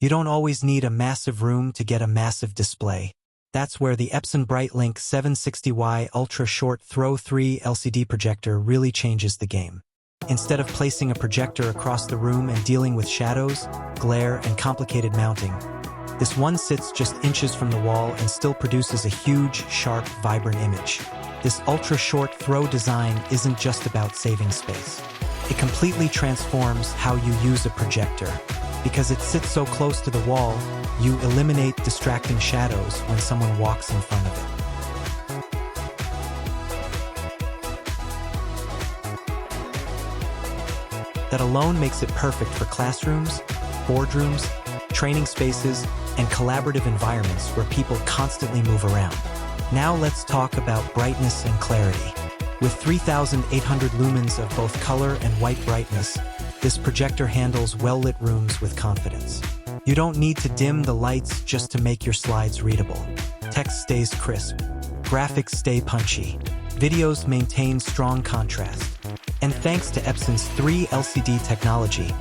You don't always need a massive room to get a massive display. That's where the Epson BrightLink 760Wi ultra-short throw 3 LCD projector really changes the game. Instead of placing a projector across the room and dealing with shadows, glare, and complicated mounting, this one sits just inches from the wall and still produces a huge, sharp, vibrant image. This ultra-short throw design isn't just about saving space. It completely transforms how you use a projector. Because it sits so close to the wall, you eliminate distracting shadows when someone walks in front of it. That alone makes it perfect for classrooms, boardrooms, training spaces, and collaborative environments where people constantly move around. Now let's talk about brightness and clarity. With 3,800 lumens of both color and white brightness, this projector handles well-lit rooms with confidence. You don't need to dim the lights just to make your slides readable. Text stays crisp, graphics stay punchy, videos maintain strong contrast. And thanks to Epson's 3 LCD technology,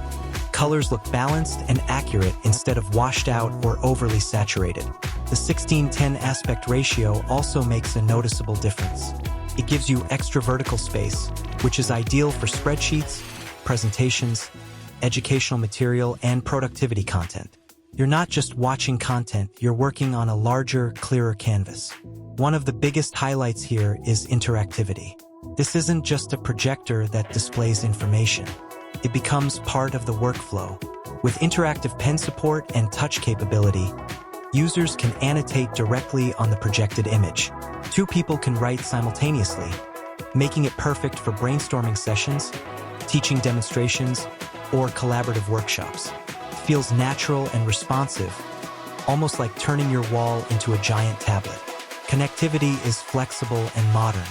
colors look balanced and accurate instead of washed out or overly saturated. The 16:10 aspect ratio also makes a noticeable difference. It gives you extra vertical space, which is ideal for spreadsheets, presentations, educational material, and productivity content. You're not just watching content, you're working on a larger, clearer canvas. One of the biggest highlights here is interactivity. This isn't just a projector that displays information. It becomes part of the workflow. With interactive pen support and touch capability, users can annotate directly on the projected image. 2 people can write simultaneously, making it perfect for brainstorming sessions, teaching demonstrations, or collaborative workshops. It feels natural and responsive, almost like turning your wall into a giant tablet. Connectivity is flexible and modern.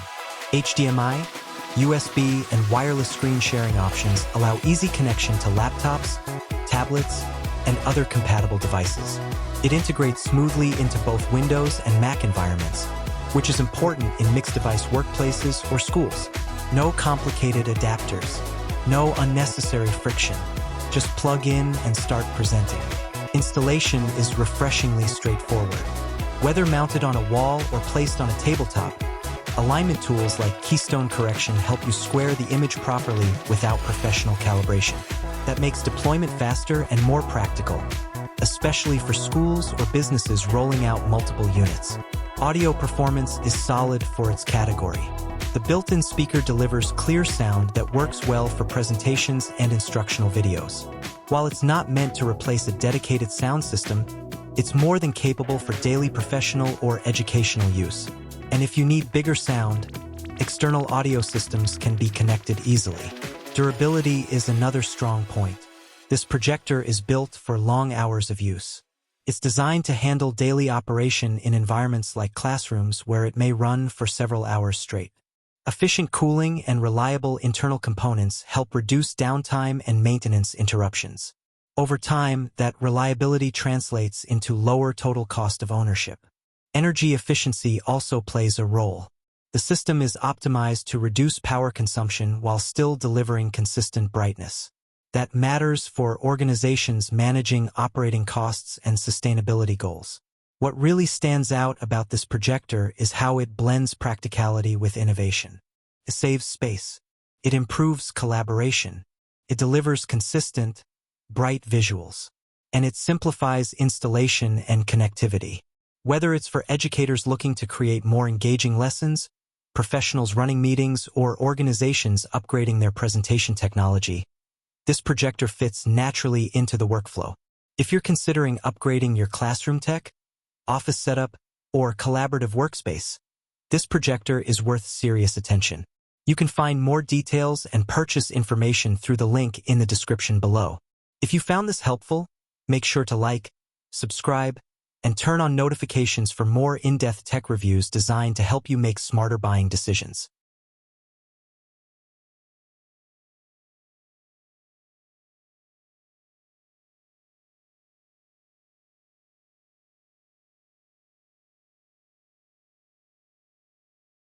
HDMI, USB, and wireless screen sharing options allow easy connection to laptops, tablets, and other compatible devices. It integrates smoothly into both Windows and Mac environments, which is important in mixed-device workplaces or schools. No complicated adapters. No unnecessary friction. Just plug in and start presenting. Installation is refreshingly straightforward. Whether mounted on a wall or placed on a tabletop, alignment tools like keystone correction help you square the image properly without professional calibration. That makes deployment faster and more practical, especially for schools or businesses rolling out multiple units. Audio performance is solid for its category. The built-in speaker delivers clear sound that works well for presentations and instructional videos. While it's not meant to replace a dedicated sound system, it's more than capable for daily professional or educational use. And if you need bigger sound, external audio systems can be connected easily. Durability is another strong point. This projector is built for long hours of use. It's designed to handle daily operation in environments like classrooms where it may run for several hours straight. Efficient cooling and reliable internal components help reduce downtime and maintenance interruptions. Over time, that reliability translates into lower total cost of ownership. Energy efficiency also plays a role. The system is optimized to reduce power consumption while still delivering consistent brightness. That matters for organizations managing operating costs and sustainability goals. What really stands out about this projector is how it blends practicality with innovation. It saves space. It improves collaboration. It delivers consistent, bright visuals. And it simplifies installation and connectivity. Whether it's for educators looking to create more engaging lessons, professionals running meetings, or organizations upgrading their presentation technology, this projector fits naturally into the workflow. If you're considering upgrading your classroom tech, office setup, or collaborative workspace, this projector is worth serious attention. You can find more details and purchase information through the link in the description below. If you found this helpful, make sure to like, subscribe, and turn on notifications for more in-depth tech reviews designed to help you make smarter buying decisions.